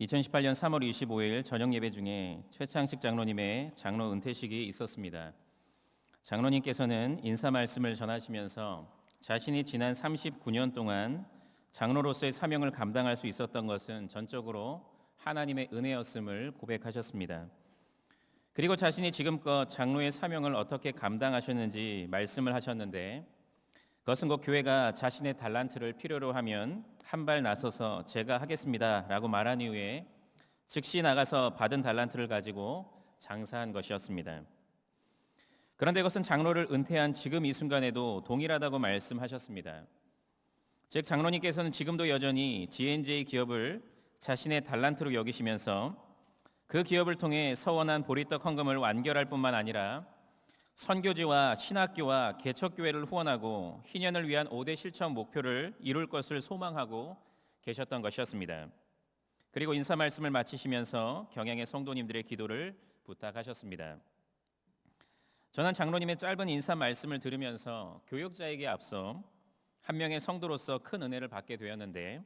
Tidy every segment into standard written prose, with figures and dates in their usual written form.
2018년 3월 25일 저녁 예배 중에 최창식 장로님의 장로 은퇴식이 있었습니다. 장로님께서는 인사 말씀을 전하시면서 자신이 지난 39년 동안 장로로서의 사명을 감당할 수 있었던 것은 전적으로 하나님의 은혜였음을 고백하셨습니다. 그리고 자신이 지금껏 장로의 사명을 어떻게 감당하셨는지 말씀을 하셨는데, 그것은 곧 교회가 자신의 달란트를 필요로 하면 한 발 나서서 제가 하겠습니다 라고 말한 이후에 즉시 나가서 받은 달란트를 가지고 장사한 것이었습니다. 그런데 그것은 장로를 은퇴한 지금 이 순간에도 동일하다고 말씀하셨습니다. 즉 장로님께서는 지금도 여전히 G&J 기업을 자신의 달란트로 여기시면서 그 기업을 통해 서원한 보리떡 헌금을 완결할 뿐만 아니라 선교지와 신학교와 개척교회를 후원하고 희년을 위한 5대 실천 목표를 이룰 것을 소망하고 계셨던 것이었습니다. 그리고 인사 말씀을 마치시면서 경양의 성도님들의 기도를 부탁하셨습니다. 저는 장로님의 짧은 인사 말씀을 들으면서 교역자에게 앞서 한 명의 성도로서 큰 은혜를 받게 되었는데,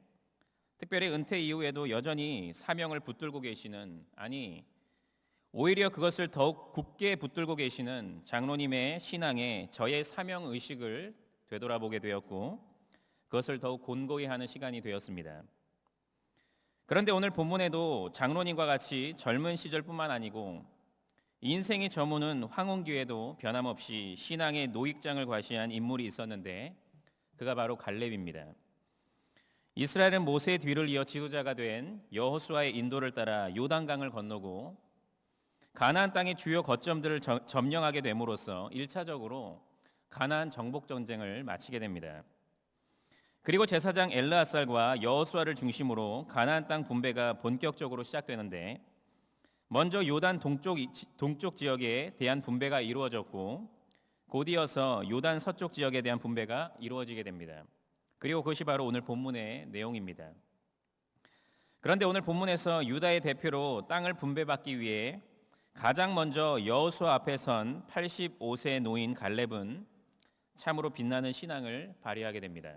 특별히 은퇴 이후에도 여전히 사명을 붙들고 계시는, 아니 오히려 그것을 더욱 굳게 붙들고 계시는 장로님의 신앙에 저의 사명의식을 되돌아보게 되었고 그것을 더욱 곤고히 하는 시간이 되었습니다. 그런데 오늘 본문에도 장로님과 같이 젊은 시절뿐만 아니고 인생이 저무는 황혼기에도 변함없이 신앙의 노익장을 과시한 인물이 있었는데 그가 바로 갈렙입니다. 이스라엘은 모세의 뒤를 이어 지도자가 된 여호수아의 인도를 따라 요단강을 건너고 가나안 땅의 주요 거점들을 점령하게 됨으로써 1차적으로 가나안 정복 전쟁을 마치게 됩니다. 그리고 제사장 엘르아살과 여호수아를 중심으로 가나안 땅 분배가 본격적으로 시작되는데, 먼저 요단 동쪽 지역에 대한 분배가 이루어졌고 곧이어서 요단 서쪽 지역에 대한 분배가 이루어지게 됩니다. 그리고 그것이 바로 오늘 본문의 내용입니다. 그런데 오늘 본문에서 유다의 대표로 땅을 분배받기 위해 가장 먼저 여호수아 앞에 선 85세 노인 갈렙은 참으로 빛나는 신앙을 발휘하게 됩니다.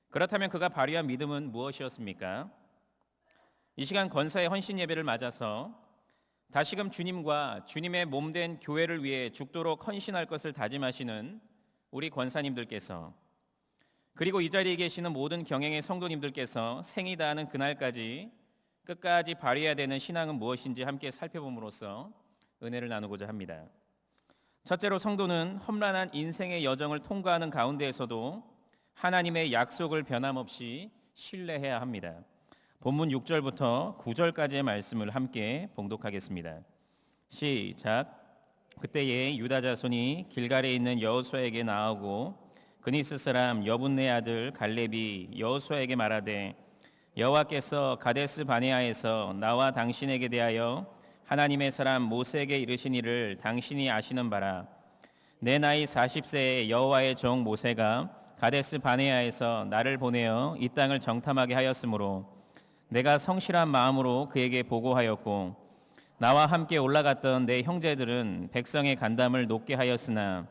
그렇다면 그가 발휘한 믿음은 무엇이었습니까? 이 시간 권사의 헌신 예배를 맞아서 다시금 주님과 주님의 몸된 교회를 위해 죽도록 헌신할 것을 다짐하시는 우리 권사님들께서, 그리고 이 자리에 계시는 모든 경영의 성도님들께서 생이 다하는 그날까지 끝까지 발휘해야 되는 신앙은 무엇인지 함께 살펴봄으로써 은혜를 나누고자 합니다. 첫째로, 성도는 험난한 인생의 여정을 통과하는 가운데에서도 하나님의 약속을 변함없이 신뢰해야 합니다. 본문 6절부터 9절까지의 말씀을 함께 봉독하겠습니다. 시작. 그때에 유다 자손이 길갈에 있는 여호수아에게 나아오고 그니스 사람 여분네 아들 갈렙이 여호수아에게 말하되, 여호와께서 가데스 바네아에서 나와 당신에게 대하여 하나님의 사람 모세에게 이르신 일을 당신이 아시는 바라. 내 나이 40세에 여호와의 종 모세가 가데스 바네아에서 나를 보내어 이 땅을 정탐하게 하였으므로 내가 성실한 마음으로 그에게 보고하였고, 나와 함께 올라갔던 내 형제들은 백성의 간담을 높게 하였으나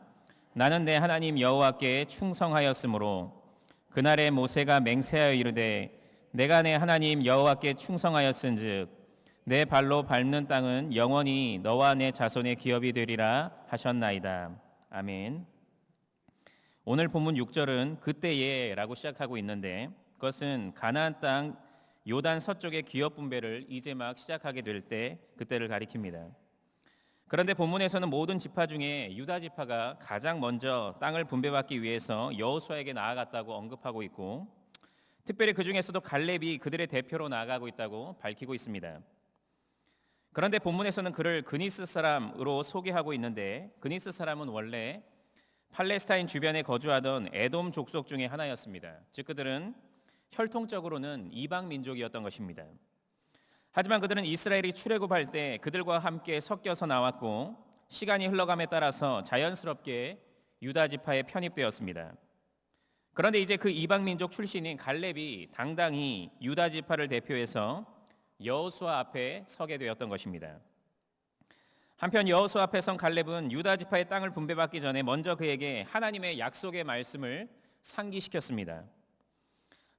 나는 내 하나님 여호와께 충성하였으므로 그날에 모세가 맹세하여 이르되, 내가 내 하나님 여호와께 충성하였은즉 내 발로 밟는 땅은 영원히 너와 내 자손의 기업이 되리라 하셨나이다. 아멘. 오늘 본문 6절은 그때에 라고 시작하고 있는데, 그것은 가나안 땅 요단 서쪽의 기업 분배를 이제 막 시작하게 될 때 그때를 가리킵니다. 그런데 본문에서는 모든 지파 중에 유다 지파가 가장 먼저 땅을 분배받기 위해서 여호수아에게 나아갔다고 언급하고 있고, 특별히 그 중에서도 갈렙이 그들의 대표로 나아가고 있다고 밝히고 있습니다. 그런데 본문에서는 그를 그니스 사람으로 소개하고 있는데, 그니스 사람은 원래 팔레스타인 주변에 거주하던 에돔 족속 중에 하나였습니다. 즉 그들은 혈통적으로는 이방 민족이었던 것입니다. 하지만 그들은 이스라엘이 출애굽할 때 그들과 함께 섞여서 나왔고 시간이 흘러감에 따라서 자연스럽게 유다 지파에 편입되었습니다. 그런데 이제 그 이방 민족 출신인 갈렙이 당당히 유다 지파를 대표해서 여호수아 앞에 서게 되었던 것입니다. 한편 여호수아 앞에 선 갈렙은 유다 지파의 땅을 분배받기 전에 먼저 그에게 하나님의 약속의 말씀을 상기시켰습니다.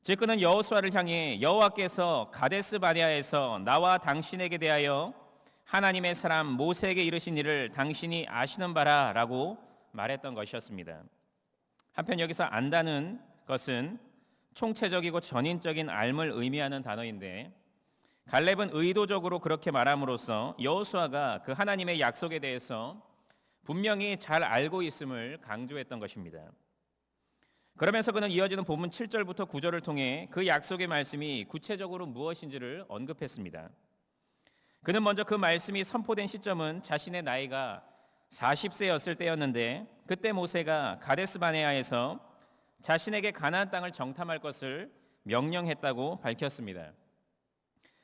즉 그는 여호수아를 향해 여호와께서 가데스 바네아에서 나와 당신에게 대하여 하나님의 사람 모세에게 이르신 일을 당신이 아시는 바라라고 말했던 것이었습니다. 한편 여기서 안다는 것은 총체적이고 전인적인 알을 의미하는 단어인데 갈렙은 의도적으로 그렇게 말함으로써 여호수아가 그 하나님의 약속에 대해서 분명히 잘 알고 있음을 강조했던 것입니다. 그러면서 그는 이어지는 본문 7절부터 9절을 통해 그 약속의 말씀이 구체적으로 무엇인지를 언급했습니다. 그는 먼저 그 말씀이 선포된 시점은 자신의 나이가 40세였을 때였는데 그때 모세가 가데스 바네아에서 자신에게 가나안 땅을 정탐할 것을 명령했다고 밝혔습니다.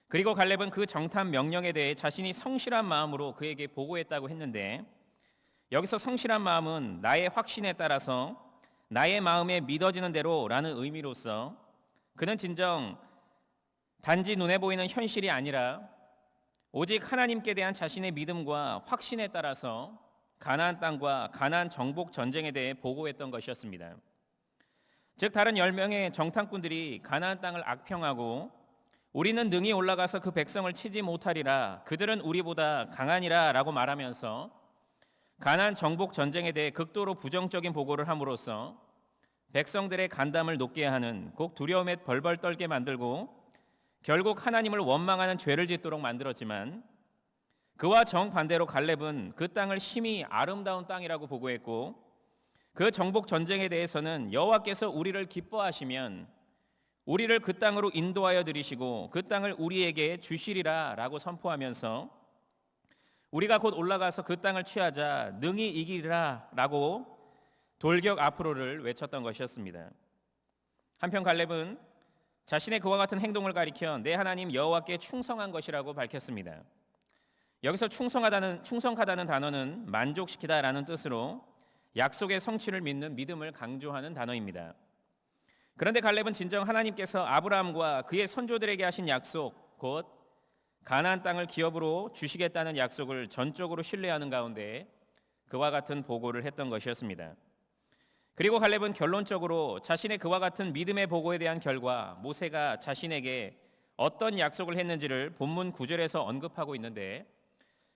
그리고 갈렙은 그 정탐 명령에 대해 자신이 성실한 마음으로 그에게 보고했다고 했는데 여기서 성실한 마음은 나의 확신에 따라서 나의 마음에 믿어지는 대로라는 의미로서 그는 진정 단지 눈에 보이는 현실이 아니라 오직 하나님께 대한 자신의 믿음과 확신에 따라서 가나안 땅과 가나안 정복 전쟁에 대해 보고했던 것이었습니다. 즉 다른 10명의 정탐꾼들이 가나안 땅을 악평하고 우리는 능히 올라가서 그 백성을 치지 못하리라 그들은 우리보다 강하니라 라고 말하면서 가나안 정복 전쟁에 대해 극도로 부정적인 보고를 함으로써 백성들의 간담을 높게 하는 꼭 두려움에 벌벌 떨게 만들고 결국 하나님을 원망하는 죄를 짓도록 만들었지만 그와 정반대로 갈렙은 그 땅을 심히 아름다운 땅이라고 보고했고 그 정복 전쟁에 대해서는 여호와께서 우리를 기뻐하시면 우리를 그 땅으로 인도하여 들이시고 그 땅을 우리에게 주시리라 라고 선포하면서 우리가 곧 올라가서 그 땅을 취하자 능히 이기리라 라고 돌격 앞으로를 외쳤던 것이었습니다. 한편 갈렙은 자신의 그와 같은 행동을 가리켜 내 하나님 여호와께 충성한 것이라고 밝혔습니다. 여기서 충성하다는 단어는 만족시키다라는 뜻으로 약속의 성취를 믿는 믿음을 강조하는 단어입니다. 그런데 갈렙은 진정 하나님께서 아브라함과 그의 선조들에게 하신 약속 곧 가나안 땅을 기업으로 주시겠다는 약속을 전적으로 신뢰하는 가운데 그와 같은 보고를 했던 것이었습니다. 그리고 갈렙은 결론적으로 자신의 그와 같은 믿음의 보고에 대한 결과 모세가 자신에게 어떤 약속을 했는지를 본문 9절에서 언급하고 있는데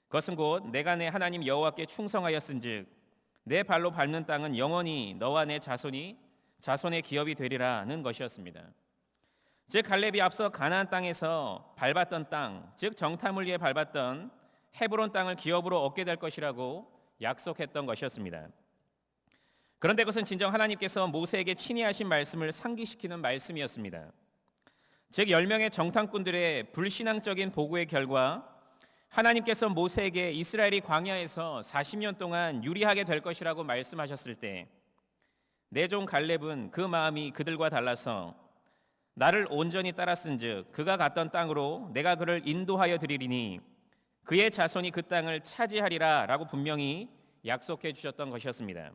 그것은 곧 내가 내 하나님 여호와께 충성하였은즉 내 발로 밟는 땅은 영원히 너와 내 자손의 기업이 되리라는 것이었습니다. 즉 갈렙이 앞서 가나안 땅에서 밟았던 땅, 즉 정탐을 위해 밟았던 헤브론 땅을 기업으로 얻게 될 것이라고 약속했던 것이었습니다. 그런데 그것은 진정 하나님께서 모세에게 친히 하신 말씀을 상기시키는 말씀이었습니다. 즉 10명의 정탐꾼들의 불신앙적인 보고의 결과 하나님께서 모세에게 이스라엘이 광야에서 40년 동안 유리하게 될 것이라고 말씀하셨을 때 내 종 갈렙은 그 마음이 그들과 달라서 나를 온전히 따랐은즉 그가 갔던 땅으로 내가 그를 인도하여 드리리니 그의 자손이 그 땅을 차지하리라 라고 분명히 약속해 주셨던 것이었습니다.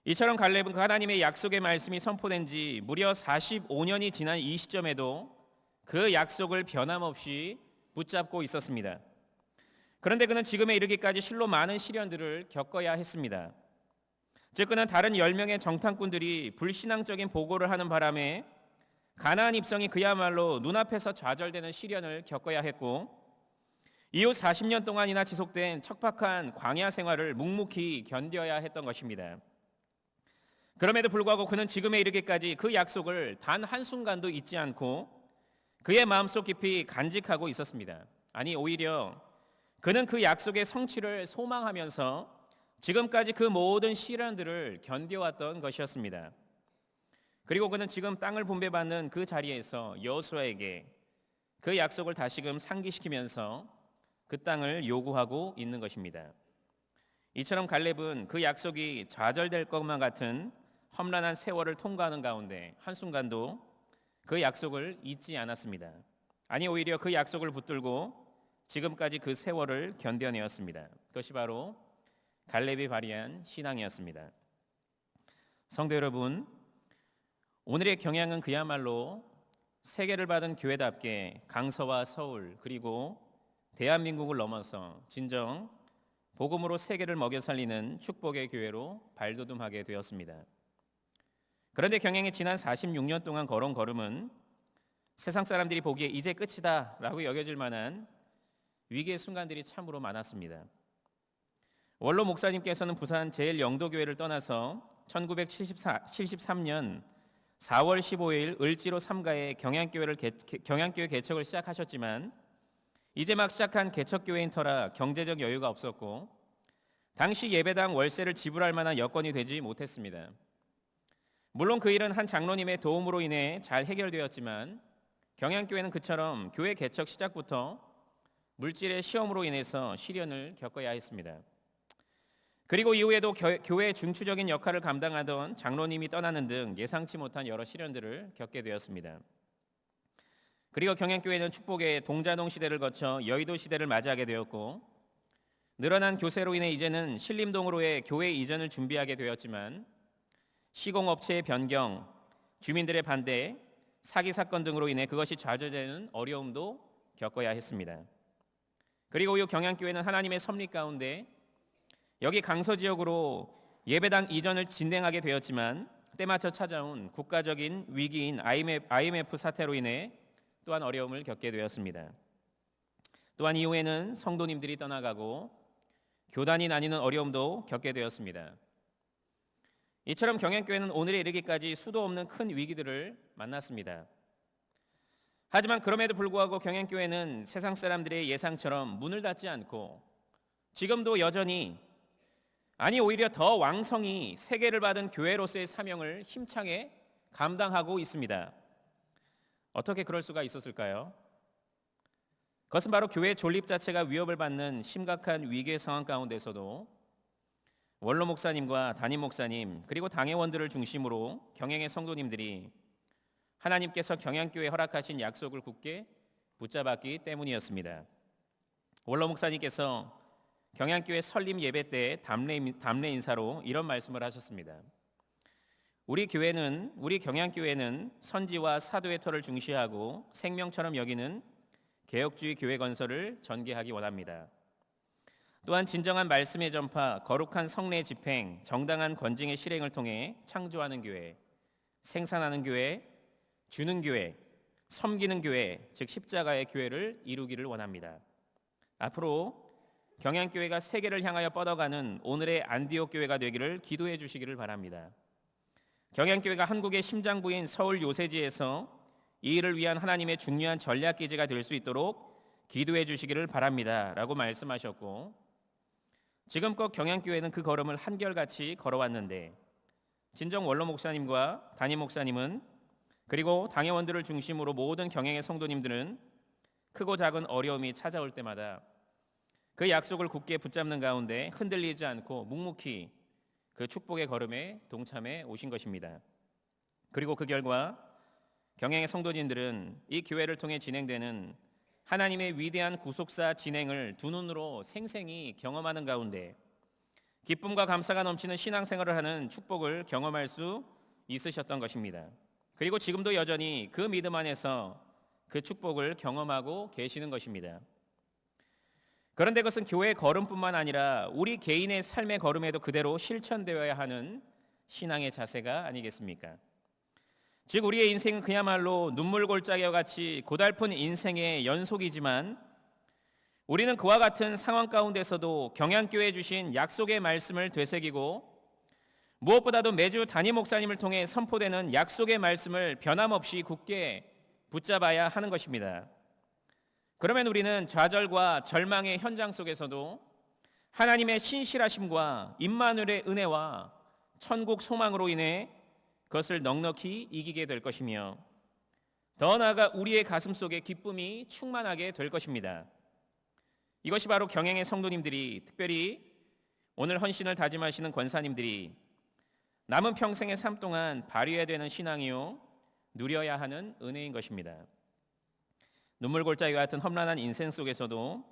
이처럼 갈렙은 그 하나님의 약속의 말씀이 선포된 지 무려 45년이 지난 이 시점에도 그 약속을 변함없이 붙잡고 있었습니다. 그런데 그는 지금에 이르기까지 실로 많은 시련들을 겪어야 했습니다. 즉 그는 다른 10명의 정탐꾼들이 불신앙적인 보고를 하는 바람에 가나안 입성이 그야말로 눈앞에서 좌절되는 시련을 겪어야 했고 이후 40년 동안이나 지속된 척박한 광야 생활을 묵묵히 견뎌야 했던 것입니다. 그럼에도 불구하고 그는 지금에 이르기까지 그 약속을 단 한순간도 잊지 않고 그의 마음속 깊이 간직하고 있었습니다. 아니 오히려 그는 그 약속의 성취를 소망하면서 지금까지 그 모든 시련들을 견뎌왔던 것이었습니다. 그리고 그는 지금 땅을 분배받는 그 자리에서 여호수아에게 그 약속을 다시금 상기시키면서 그 땅을 요구하고 있는 것입니다. 이처럼 갈렙은 그 약속이 좌절될 것만 같은 험난한 세월을 통과하는 가운데 한순간도 그 약속을 잊지 않았습니다. 아니 오히려 그 약속을 붙들고 지금까지 그 세월을 견뎌내었습니다. 그것이 바로 갈렙이 발휘한 신앙이었습니다. 성도 여러분, 오늘의 경향은 그야말로 세계를 받은 교회답게 강서와 서울 그리고 대한민국을 넘어서 진정 복음으로 세계를 먹여 살리는 축복의 교회로 발돋움하게 되었습니다. 그런데 경영이 지난 46년 동안 걸어온 걸음은 세상 사람들이 보기에 이제 끝이다라고 여겨질 만한 위기의 순간들이 참으로 많았습니다. 원로 목사님께서는 부산 제1영도교회를 떠나서 1973년 4월 15일 을지로 3가에 경양교회 개척을 시작하셨지만 이제 막 시작한 개척교회인 터라 경제적 여유가 없었고 당시 예배당 월세를 지불할 만한 여건이 되지 못했습니다. 물론 그 일은 한 장로님의 도움으로 인해 잘 해결되었지만 경양교회는 그처럼 교회 개척 시작부터 물질의 시험으로 인해서 시련을 겪어야 했습니다. 그리고 이후에도 교회의 중추적인 역할을 감당하던 장로님이 떠나는 등 예상치 못한 여러 시련들을 겪게 되었습니다. 그리고 경양교회는 축복의 동자동 시대를 거쳐 여의도 시대를 맞이하게 되었고 늘어난 교세로 인해 이제는 신림동으로의 교회 이전을 준비하게 되었지만 시공업체의 변경, 주민들의 반대, 사기 사건 등으로 인해 그것이 좌절되는 어려움도 겪어야 했습니다. 그리고 이후 경양교회는 하나님의 섭리 가운데 여기 강서 지역으로 예배당 이전을 진행하게 되었지만 때맞춰 찾아온 국가적인 위기인 IMF 사태로 인해 또한 어려움을 겪게 되었습니다. 또한 이후에는 성도님들이 떠나가고 교단이 나뉘는 어려움도 겪게 되었습니다. 이처럼 경양교회는 오늘에 이르기까지 수도 없는 큰 위기들을 만났습니다. 하지만 그럼에도 불구하고 경양교회는 세상 사람들의 예상처럼 문을 닫지 않고 지금도 여전히 오히려 더 왕성히 세계를 받은 교회로서의 사명을 힘차게 감당하고 있습니다. 어떻게 그럴 수가 있었을까요? 그것은 바로 교회 존립 자체가 위협을 받는 심각한 위기의 상황 가운데서도 원로 목사님과 담임 목사님 그리고 당회원들을 중심으로 경영의 성도님들이 하나님께서 경양교회에 허락하신 약속을 굳게 붙잡았기 때문이었습니다. 원로 목사님께서 경양교회 설립 예배 때 담례 인사로 이런 말씀을 하셨습니다. 우리 경양교회는 선지와 사도의 터를 중시하고 생명처럼 여기는 개혁주의 교회 건설을 전개하기 원합니다. 또한 진정한 말씀의 전파, 거룩한 성례 집행, 정당한 권징의 실행을 통해 창조하는 교회, 생산하는 교회, 주는 교회, 섬기는 교회, 즉 십자가의 교회를 이루기를 원합니다. 앞으로 경양교회가 세계를 향하여 뻗어가는 오늘의 안디옥 교회가 되기를 기도해 주시기를 바랍니다. 경양교회가 한국의 심장부인 서울 요새지에서 이 일을 위한 하나님의 중요한 전략기지가 될 수 있도록 기도해 주시기를 바랍니다 라고 말씀하셨고 지금껏 경양교회는 그 걸음을 한결같이 걸어왔는데 진정 원로 목사님과 담임 목사님은 그리고 당회원들을 중심으로 모든 경영의 성도님들은 크고 작은 어려움이 찾아올 때마다 그 약속을 굳게 붙잡는 가운데 흔들리지 않고 묵묵히 그 축복의 걸음에 동참해 오신 것입니다. 그리고 그 결과 경영의 성도님들은 이 교회를 통해 진행되는 하나님의 위대한 구속사 진행을 두 눈으로 생생히 경험하는 가운데 기쁨과 감사가 넘치는 신앙생활을 하는 축복을 경험할 수 있으셨던 것입니다. 그리고 지금도 여전히 그 믿음 안에서 그 축복을 경험하고 계시는 것입니다. 그런데 그것은 교회의 걸음뿐만 아니라 우리 개인의 삶의 걸음에도 그대로 실천되어야 하는 신앙의 자세가 아니겠습니까? 즉 우리의 인생은 그야말로 눈물골짜기와 같이 고달픈 인생의 연속이지만 우리는 그와 같은 상황 가운데서도 경양교회에 주신 약속의 말씀을 되새기고 무엇보다도 매주 담임 목사님을 통해 선포되는 약속의 말씀을 변함없이 굳게 붙잡아야 하는 것입니다. 그러면 우리는 좌절과 절망의 현장 속에서도 하나님의 신실하심과 임마누엘의 은혜와 천국 소망으로 인해 그것을 넉넉히 이기게 될 것이며 더 나아가 우리의 가슴 속에 기쁨이 충만하게 될 것입니다. 이것이 바로 경영의 성도님들이 특별히 오늘 헌신을 다짐하시는 권사님들이 남은 평생의 삶 동안 발휘해야 되는 신앙이요 누려야 하는 은혜인 것입니다. 눈물골짜기와 같은 험난한 인생 속에서도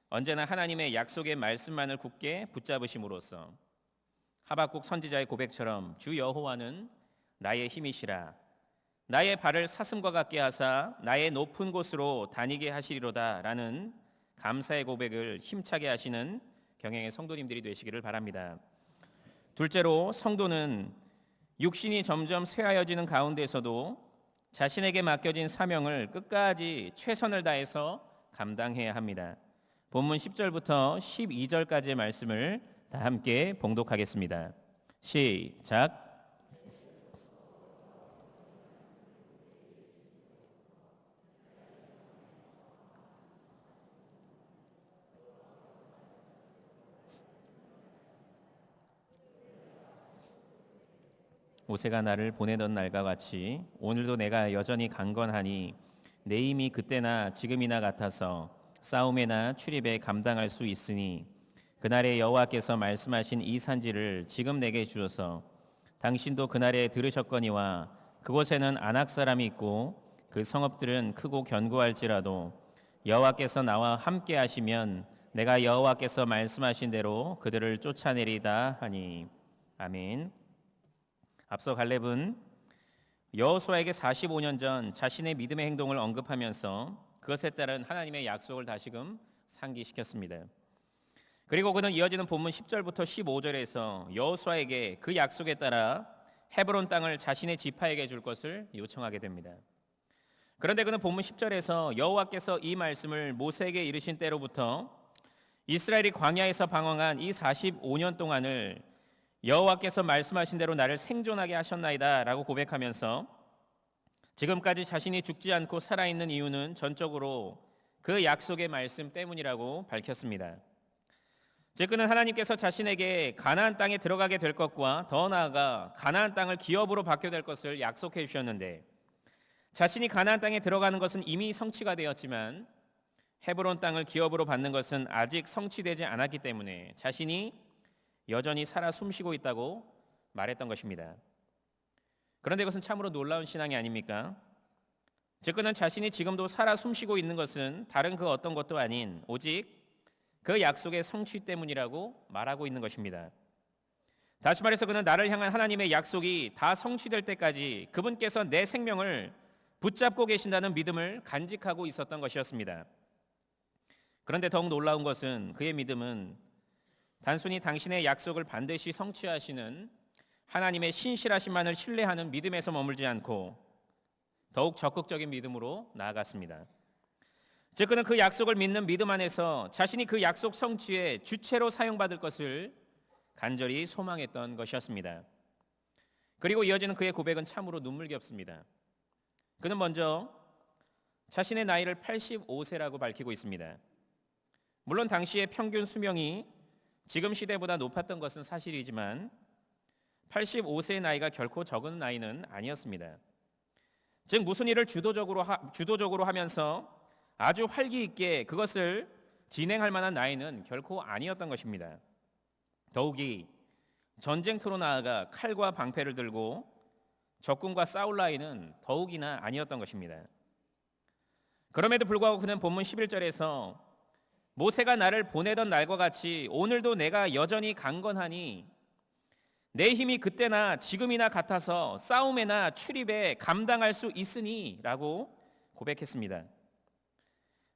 언제나 하나님의 약속의 말씀만을 굳게 붙잡으심으로써 하박국 선지자의 고백처럼 주 여호와는 나의 힘이시라 나의 발을 사슴과 같게 하사 나의 높은 곳으로 다니게 하시리로다 라는 감사의 고백을 힘차게 하시는 경영의 성도님들이 되시기를 바랍니다. 둘째로 성도는 육신이 점점 쇠하여지는 가운데서도 자신에게 맡겨진 사명을 끝까지 최선을 다해서 감당해야 합니다. 본문 10절부터 12절까지의 말씀을 다 함께 봉독하겠습니다. 시작. 모세가 나를 보내던 날과 같이 오늘도 내가 여전히 강건하니 내 힘이 그때나 지금이나 같아서 싸움에나 출입에 감당할 수 있으니 그날에 여호와께서 말씀하신 이 산지를 지금 내게 주셔서 당신도 그날에 들으셨거니와 그곳에는 아낙 사람이 있고 그 성읍들은 크고 견고할지라도 여호와께서 나와 함께 하시면 내가 여호와께서 말씀하신 대로 그들을 쫓아내리다 하니. 아멘. 앞서 갈렙은 여호수아에게 45년 전 자신의 믿음의 행동을 언급하면서 그것에 따른 하나님의 약속을 다시금 상기시켰습니다. 그리고 그는 이어지는 본문 10절부터 15절에서 여호수아에게 그 약속에 따라 헤브론 땅을 자신의 지파에게 줄 것을 요청하게 됩니다. 그런데 그는 본문 10절에서 여호와께서 이 말씀을 모세에게 이르신 때로부터 이스라엘이 광야에서 방황한 이 45년 동안을 여호와께서 말씀하신 대로 나를 생존하게 하셨나이다 라고 고백하면서 지금까지 자신이 죽지 않고 살아있는 이유는 전적으로 그 약속의 말씀 때문이라고 밝혔습니다. 즉 그는 하나님께서 자신에게 가나안 땅에 들어가게 될 것과 더 나아가 가나안 땅을 기업으로 받게 될 것을 약속해 주셨는데 자신이 가나안 땅에 들어가는 것은 이미 성취가 되었지만 헤브론 땅을 기업으로 받는 것은 아직 성취되지 않았기 때문에 자신이 여전히 살아 숨쉬고 있다고 말했던 것입니다. 그런데 그것은 참으로 놀라운 신앙이 아닙니까? 즉 그는 자신이 지금도 살아 숨쉬고 있는 것은 다른 그 어떤 것도 아닌 오직 그 약속의 성취 때문이라고 말하고 있는 것입니다. 다시 말해서 그는 나를 향한 하나님의 약속이 다 성취될 때까지 그분께서 내 생명을 붙잡고 계신다는 믿음을 간직하고 있었던 것이었습니다. 그런데 더욱 놀라운 것은 그의 믿음은 단순히 당신의 약속을 반드시 성취하시는 하나님의 신실하심만을 신뢰하는 믿음에서 머물지 않고 더욱 적극적인 믿음으로 나아갔습니다. 즉 그는 그 약속을 믿는 믿음 안에서 자신이 그 약속 성취의 주체로 사용받을 것을 간절히 소망했던 것이었습니다. 그리고 이어지는 그의 고백은 참으로 눈물겹습니다. 그는 먼저 자신의 나이를 85세라고 밝히고 있습니다. 물론 당시의 평균 수명이 지금 시대보다 높았던 것은 사실이지만 85세의 나이가 결코 적은 나이는 아니었습니다. 즉 무슨 일을 주도적으로 하면서 아주 활기 있게 그것을 진행할 만한 나이는 결코 아니었던 것입니다. 더욱이 전쟁터로 나아가 칼과 방패를 들고 적군과 싸울 나이는 더욱이나 아니었던 것입니다. 그럼에도 불구하고 그는 본문 11절에서 모세가 나를 보내던 날과 같이 오늘도 내가 여전히 강건하니 내 힘이 그때나 지금이나 같아서 싸움에나 출입에 감당할 수 있으니 라고 고백했습니다.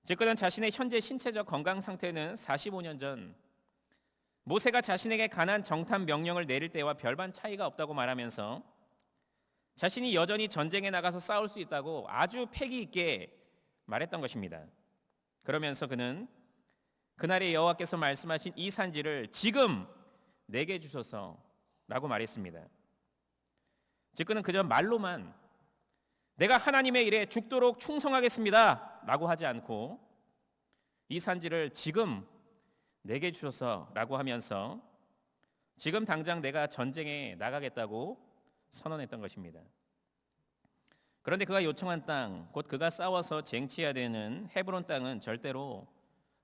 즉 그는 자신의 현재 신체적 건강 상태는 45년 전 모세가 자신에게 가나안 정탐 명령을 내릴 때와 별반 차이가 없다고 말하면서 자신이 여전히 전쟁에 나가서 싸울 수 있다고 아주 패기 있게 말했던 것입니다. 그러면서 그는 그날에 여호와께서 말씀하신 이 산지를 지금 내게 주소서라고 말했습니다. 즉 그는 그저 말로만 내가 하나님의 일에 죽도록 충성하겠습니다 라고 하지 않고 이 산지를 지금 내게 주소서라고 하면서 지금 당장 내가 전쟁에 나가겠다고 선언했던 것입니다. 그런데 그가 요청한 땅, 곧 그가 싸워서 쟁취해야 되는 헤브론 땅은 절대로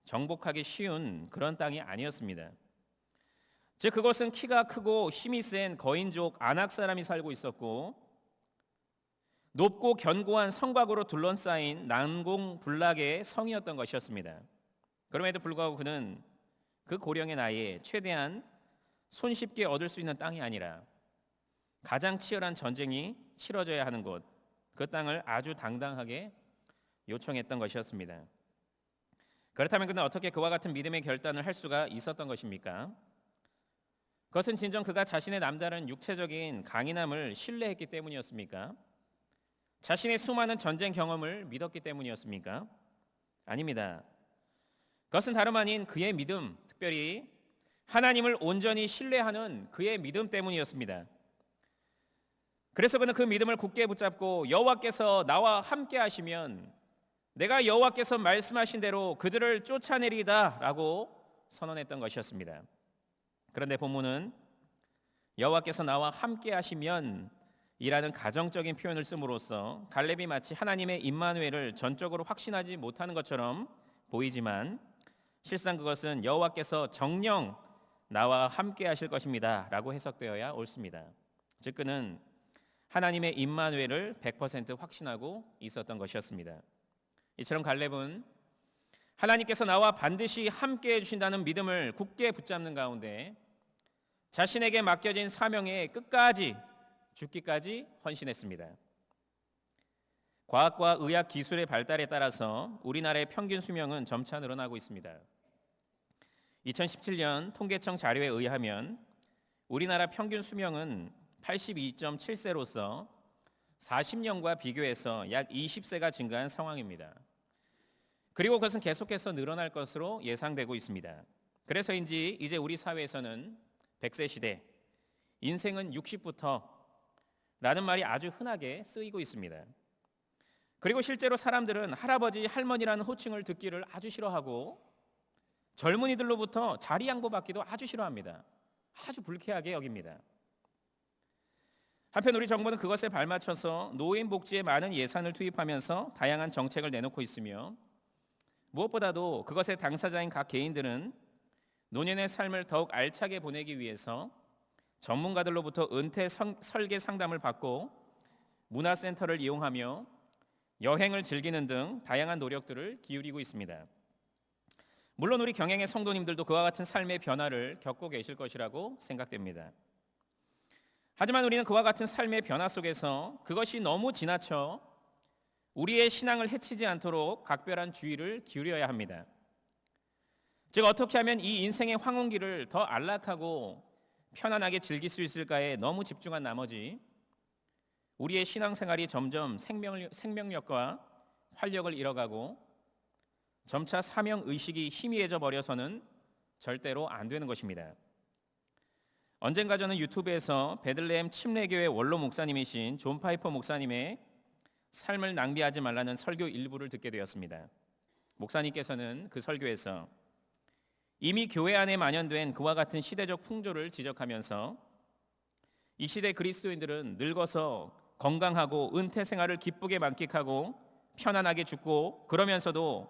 정복하기 쉬운 그런 땅이 아니었습니다. 즉 그것은 키가 크고 힘이 센 거인족 아낙 사람이 살고 있었고 높고 견고한 성곽으로 둘러싸인 난공불락의 성이었던 것이었습니다. 그럼에도 불구하고 그는 그 고령의 나이에 최대한 손쉽게 얻을 수 있는 땅이 아니라 가장 치열한 전쟁이 치러져야 하는 곳, 그 땅을 아주 당당하게 요청했던 것이었습니다. 그렇다면 그는 어떻게 그와 같은 믿음의 결단을 할 수가 있었던 것입니까? 그것은 진정 그가 자신의 남다른 육체적인 강인함을 신뢰했기 때문이었습니까? 자신의 수많은 전쟁 경험을 믿었기 때문이었습니까? 아닙니다. 그것은 다름 아닌 그의 믿음, 특별히 하나님을 온전히 신뢰하는 그의 믿음 때문이었습니다. 그래서 그는 그 믿음을 굳게 붙잡고 여호와께서 나와 함께 하시면 내가 여호와께서 말씀하신 대로 그들을 쫓아내리다 라고 선언했던 것이었습니다. 그런데 본문은 여호와께서 나와 함께 하시면 이라는 가정적인 표현을 씀으로써 갈렙이 마치 하나님의 임마누엘을 전적으로 확신하지 못하는 것처럼 보이지만 실상 그것은 여호와께서 정녕 나와 함께 하실 것입니다 라고 해석되어야 옳습니다. 즉 그는 하나님의 임마누엘을 100% 확신하고 있었던 것이었습니다. 이처럼 갈렙은 하나님께서 나와 반드시 함께 해주신다는 믿음을 굳게 붙잡는 가운데 자신에게 맡겨진 사명에 끝까지 죽기까지 헌신했습니다. 과학과 의학 기술의 발달에 따라서 우리나라의 평균 수명은 점차 늘어나고 있습니다. 2017년 통계청 자료에 의하면 우리나라 평균 수명은 82.7세로서 40년과 비교해서 약 20세가 증가한 상황입니다. 그리고 그것은 계속해서 늘어날 것으로 예상되고 있습니다. 그래서인지 이제 우리 사회에서는 100세 시대, 인생은 60부터 라는 말이 아주 흔하게 쓰이고 있습니다. 그리고 실제로 사람들은 할아버지, 할머니라는 호칭을 듣기를 아주 싫어하고 젊은이들로부터 자리 양보받기도 아주 싫어합니다. 아주 불쾌하게 여깁니다. 한편 우리 정부는 그것에 발맞춰서 노인 복지에 많은 예산을 투입하면서 다양한 정책을 내놓고 있으며 무엇보다도 그것의 당사자인 각 개인들은 노년의 삶을 더욱 알차게 보내기 위해서 전문가들로부터 은퇴 설계 상담을 받고 문화센터를 이용하며 여행을 즐기는 등 다양한 노력들을 기울이고 있습니다. 물론 우리 경영의 성도님들도 그와 같은 삶의 변화를 겪고 계실 것이라고 생각됩니다. 하지만 우리는 그와 같은 삶의 변화 속에서 그것이 너무 지나쳐 우리의 신앙을 해치지 않도록 각별한 주의를 기울여야 합니다. 즉 어떻게 하면 이 인생의 황혼기를 더 안락하고 편안하게 즐길 수 있을까에 너무 집중한 나머지 우리의 신앙생활이 점점 생명력과 활력을 잃어가고 점차 사명의식이 희미해져 버려서는 절대로 안 되는 것입니다. 언젠가 저는 유튜브에서 베들레헴 침례교회 원로 목사님이신 존 파이퍼 목사님의 삶을 낭비하지 말라는 설교 일부를 듣게 되었습니다. 목사님께서는 그 설교에서 이미 교회 안에 만연된 그와 같은 시대적 풍조를 지적하면서 이 시대 그리스도인들은 늙어서 건강하고 은퇴 생활을 기쁘게 만끽하고 편안하게 죽고 그러면서도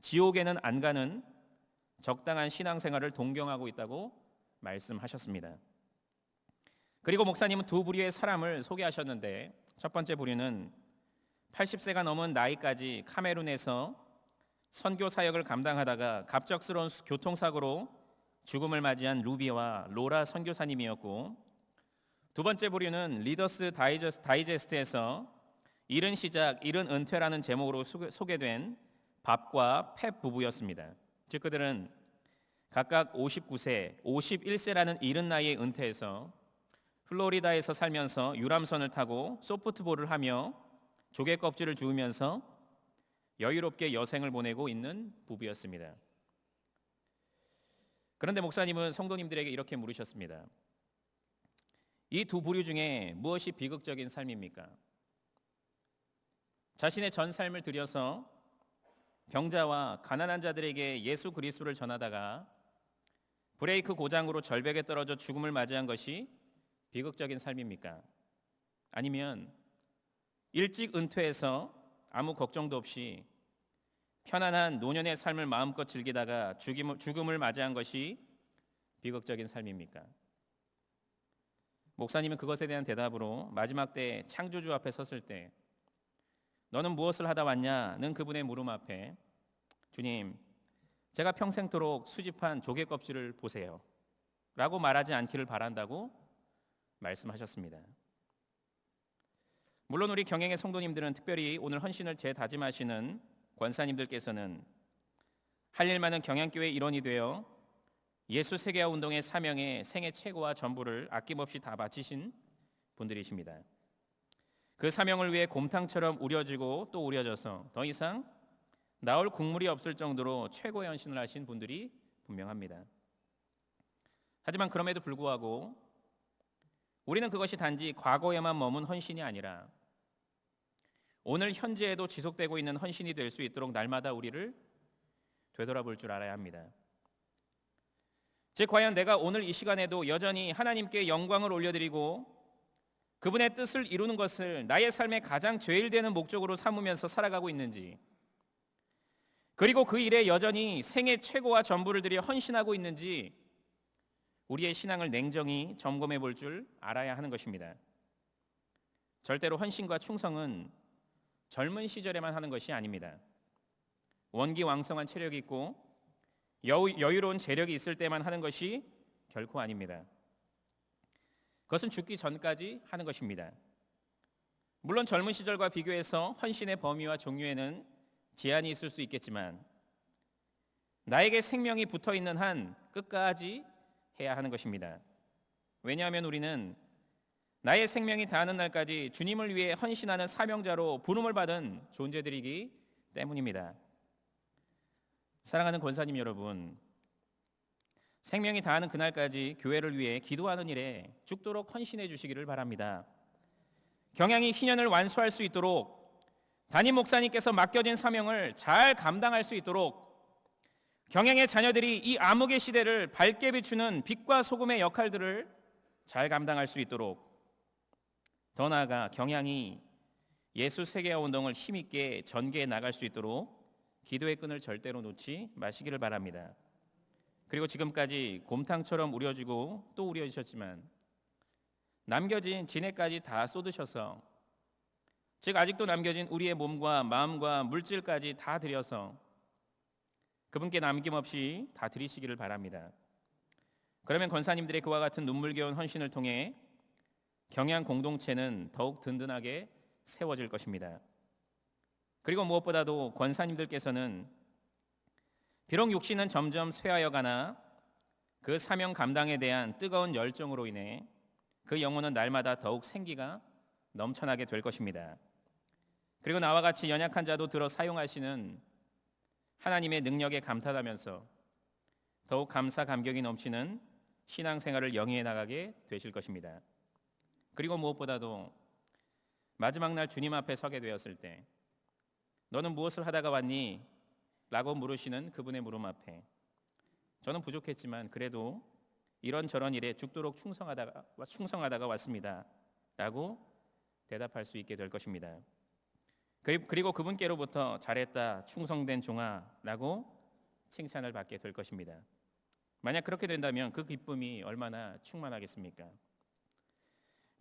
지옥에는 안 가는 적당한 신앙생활을 동경하고 있다고 말씀하셨습니다. 그리고 목사님은 두 부류의 사람을 소개하셨는데 첫 번째 부류는 80세가 넘은 나이까지 카메룬에서 선교 사역을 감당하다가 갑작스러운 교통사고로 죽음을 맞이한 루비와 로라 선교사님이었고 두 번째 부류는 리더스 다이제스트에서 이른 시작, 이른 은퇴라는 제목으로 소개된 밥과 팻 부부였습니다. 즉 그들은 각각 59세, 51세라는 이른 나이에 은퇴해서 플로리다에서 살면서 유람선을 타고 소프트볼을 하며 조개 껍질을 주우면서 여유롭게 여생을 보내고 있는 부부였습니다. 그런데 목사님은 성도님들에게 이렇게 물으셨습니다. 이 두 부류 중에 무엇이 비극적인 삶입니까? 자신의 전 삶을 들여서 병자와 가난한 자들에게 예수 그리스도를 전하다가 브레이크 고장으로 절벽에 떨어져 죽음을 맞이한 것이 비극적인 삶입니까? 아니면 일찍 은퇴해서 아무 걱정도 없이 편안한 노년의 삶을 마음껏 즐기다가 죽음을 맞이한 것이 비극적인 삶입니까? 목사님은 그것에 대한 대답으로 마지막 때 창조주 앞에 섰을 때 너는 무엇을 하다 왔냐는 그분의 물음 앞에 주님, 제가 평생토록 수집한 조개 껍질을 보세요 라고 말하지 않기를 바란다고 말씀하셨습니다. 물론 우리 경영의 성도님들은 특별히 오늘 헌신을 재다짐하시는 권사님들께서는 할 일 많은 경양교회 일원이 되어 예수 세계화 운동의 사명에 생애 최고와 전부를 아낌없이 다 바치신 분들이십니다. 그 사명을 위해 곰탕처럼 우려지고 또 우려져서 더 이상 나올 국물이 없을 정도로 최고의 헌신을 하신 분들이 분명합니다. 하지만 그럼에도 불구하고 우리는 그것이 단지 과거에만 머문 헌신이 아니라 오늘 현재에도 지속되고 있는 헌신이 될 수 있도록 날마다 우리를 되돌아볼 줄 알아야 합니다. 즉 과연 내가 오늘 이 시간에도 여전히 하나님께 영광을 올려드리고 그분의 뜻을 이루는 것을 나의 삶의 가장 제일되는 목적으로 삼으면서 살아가고 있는지, 그리고 그 일에 여전히 생애 최고와 전부를 들여 헌신하고 있는지 우리의 신앙을 냉정히 점검해 볼 줄 알아야 하는 것입니다. 절대로 헌신과 충성은 젊은 시절에만 하는 것이 아닙니다. 원기왕성한 체력이 있고 여유로운 재력이 있을 때만 하는 것이 결코 아닙니다. 그것은 죽기 전까지 하는 것입니다. 물론 젊은 시절과 비교해서 헌신의 범위와 종류에는 제한이 있을 수 있겠지만 나에게 생명이 붙어있는 한 끝까지 해야 하는 것입니다. 왜냐하면 우리는 나의 생명이 다하는 날까지 주님을 위해 헌신하는 사명자로 부름을 받은 존재들이기 때문입니다. 사랑하는 권사님 여러분, 생명이 다하는 그날까지 교회를 위해 기도하는 일에 죽도록 헌신해 주시기를 바랍니다. 경향이 희년을 완수할 수 있도록 담임 목사님께서 맡겨진 사명을 잘 감당할 수 있도록 경향의 자녀들이 이 암흑의 시대를 밝게 비추는 빛과 소금의 역할들을 잘 감당할 수 있도록, 더 나아가 경향이 예수 세계화 운동을 힘있게 전개해 나갈 수 있도록 기도의 끈을 절대로 놓지 마시기를 바랍니다. 그리고 지금까지 곰탕처럼 우려지고 또 우려지셨지만 남겨진 진액까지 다 쏟으셔서, 즉 아직도 남겨진 우리의 몸과 마음과 물질까지 다 드려서 그분께 남김없이 다 드리시기를 바랍니다. 그러면 권사님들의 그와 같은 눈물겨운 헌신을 통해 경향 공동체는 더욱 든든하게 세워질 것입니다. 그리고 무엇보다도 권사님들께서는 비록 육신은 점점 쇠하여 가나 그 사명 감당에 대한 뜨거운 열정으로 인해 그 영혼은 날마다 더욱 생기가 넘쳐나게 될 것입니다. 그리고 나와 같이 연약한 자도 들어 사용하시는 하나님의 능력에 감탄하면서 더욱 감사 감격이 넘치는 신앙생활을 영위해 나가게 되실 것입니다. 그리고 무엇보다도 마지막 날 주님 앞에 서게 되었을 때 너는 무엇을 하다가 왔니? 라고 물으시는 그분의 물음 앞에 저는 부족했지만 그래도 이런저런 일에 죽도록 충성하다가 왔습니다 라고 대답할 수 있게 될 것입니다. 그리고 그분께로부터 잘했다 충성된 종아 라고 칭찬을 받게 될 것입니다. 만약 그렇게 된다면 그 기쁨이 얼마나 충만하겠습니까?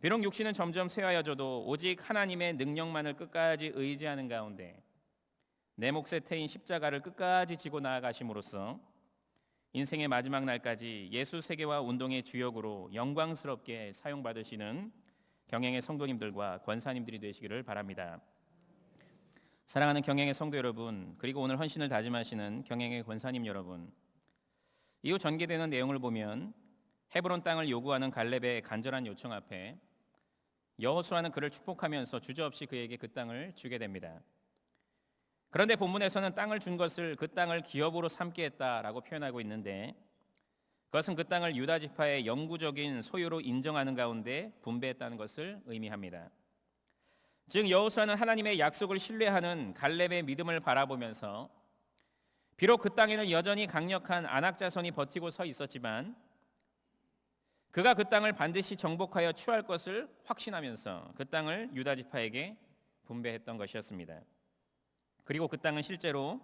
비록 육신은 점점 쇠하여져도 오직 하나님의 능력만을 끝까지 의지하는 가운데 내 몫의 태인 십자가를 끝까지 지고 나아가심으로써 인생의 마지막 날까지 예수 세계화 운동의 주역으로 영광스럽게 사용받으시는 경행의 성도님들과 권사님들이 되시기를 바랍니다. 사랑하는 경행의 성도 여러분, 그리고 오늘 헌신을 다짐하시는 경행의 권사님 여러분, 이후 전개되는 내용을 보면 헤브론 땅을 요구하는 갈렙의 간절한 요청 앞에 여호수아는 그를 축복하면서 주저없이 그에게 그 땅을 주게 됩니다. 그런데 본문에서는 땅을 준 것을 그 땅을 기업으로 삼게 했다라고 표현하고 있는데 그것은 그 땅을 유다 지파의 영구적인 소유로 인정하는 가운데 분배했다는 것을 의미합니다. 즉 여호수아는 하나님의 약속을 신뢰하는 갈렙의 믿음을 바라보면서 비록 그 땅에는 여전히 강력한 아낙 자손이 버티고 서 있었지만 그가 그 땅을 반드시 정복하여 취할 것을 확신하면서 그 땅을 유다 지파에게 분배했던 것이었습니다. 그리고 그 땅은 실제로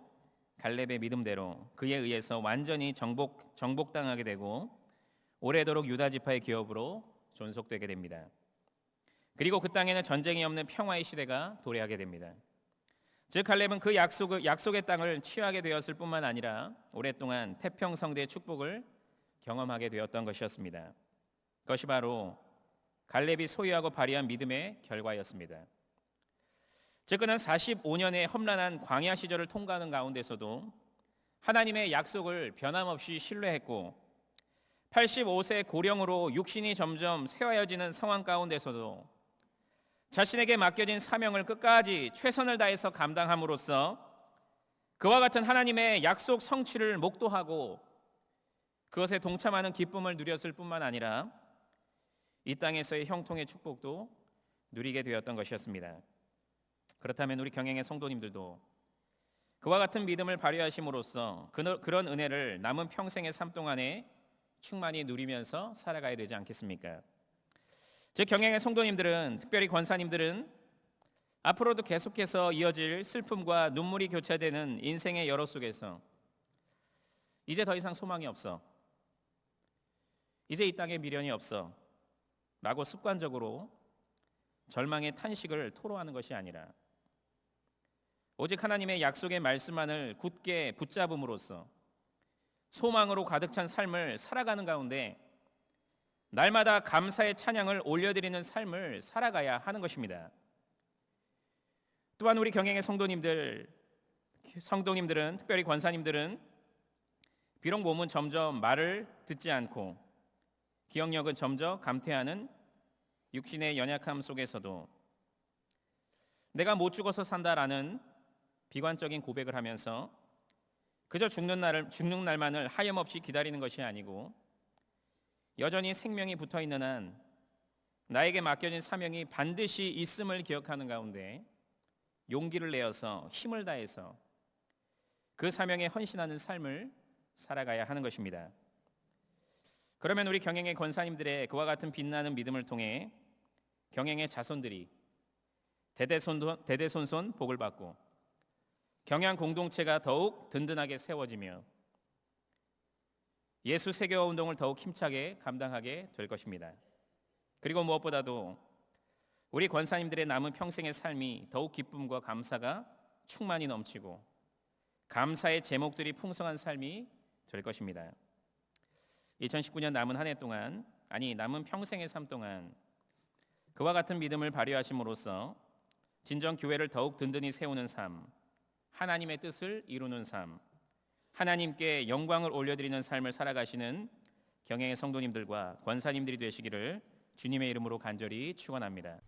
갈렙의 믿음대로 그에 의해서 완전히 정복당하게 되고 오래도록 유다 지파의 기업으로 존속되게 됩니다. 그리고 그 땅에는 전쟁이 없는 평화의 시대가 도래하게 됩니다. 즉 갈렙은 그 약속의 땅을 취하게 되었을 뿐만 아니라 오랫동안 태평성대의 축복을 경험하게 되었던 것이었습니다. 그것이 바로 갈렙이 소유하고 발휘한 믿음의 결과였습니다. 즉 그는 45년의 험난한 광야 시절을 통과하는 가운데서도 하나님의 약속을 변함없이 신뢰했고 85세 고령으로 육신이 점점 쇠하여지는 상황 가운데서도 자신에게 맡겨진 사명을 끝까지 최선을 다해서 감당함으로써 그와 같은 하나님의 약속 성취를 목도하고 그것에 동참하는 기쁨을 누렸을 뿐만 아니라 이 땅에서의 형통의 축복도 누리게 되었던 것이었습니다. 그렇다면 우리 경영의 성도님들도 그와 같은 믿음을 발휘하심으로써 그런 은혜를 남은 평생의 삶 동안에 충만히 누리면서 살아가야 되지 않겠습니까? 제 경영의 성도님들은, 특별히 권사님들은 앞으로도 계속해서 이어질 슬픔과 눈물이 교차되는 인생의 여로 속에서 이제 더 이상 소망이 없어, 이제 이 땅에 미련이 없어 라고 습관적으로 절망의 탄식을 토로하는 것이 아니라 오직 하나님의 약속의 말씀만을 굳게 붙잡음으로써 소망으로 가득 찬 삶을 살아가는 가운데 날마다 감사의 찬양을 올려드리는 삶을 살아가야 하는 것입니다. 또한 우리 경영의 성도님들은, 특별히 권사님들은 비록 몸은 점점 말을 듣지 않고 기억력은 점점 감퇴하는 육신의 연약함 속에서도 내가 못 죽어서 산다라는 비관적인 고백을 하면서 그저 죽는 날만을 하염없이 기다리는 것이 아니고 여전히 생명이 붙어있는 한 나에게 맡겨진 사명이 반드시 있음을 기억하는 가운데 용기를 내어서 힘을 다해서 그 사명에 헌신하는 삶을 살아가야 하는 것입니다. 그러면 우리 경영의 권사님들의 그와 같은 빛나는 믿음을 통해 경영의 자손들이 대대손손 복을 받고 경영 공동체가 더욱 든든하게 세워지며 예수 세계화 운동을 더욱 힘차게 감당하게 될 것입니다. 그리고 무엇보다도 우리 권사님들의 남은 평생의 삶이 더욱 기쁨과 감사가 충만히 넘치고 감사의 제목들이 풍성한 삶이 될 것입니다. 2019년 남은 한 해 동안, 남은 평생의 삶 동안 그와 같은 믿음을 발휘하심으로써 진정 교회를 더욱 든든히 세우는 삶, 하나님의 뜻을 이루는 삶, 하나님께 영광을 올려드리는 삶을 살아가시는 경영의 성도님들과 권사님들이 되시기를 주님의 이름으로 간절히 축원합니다.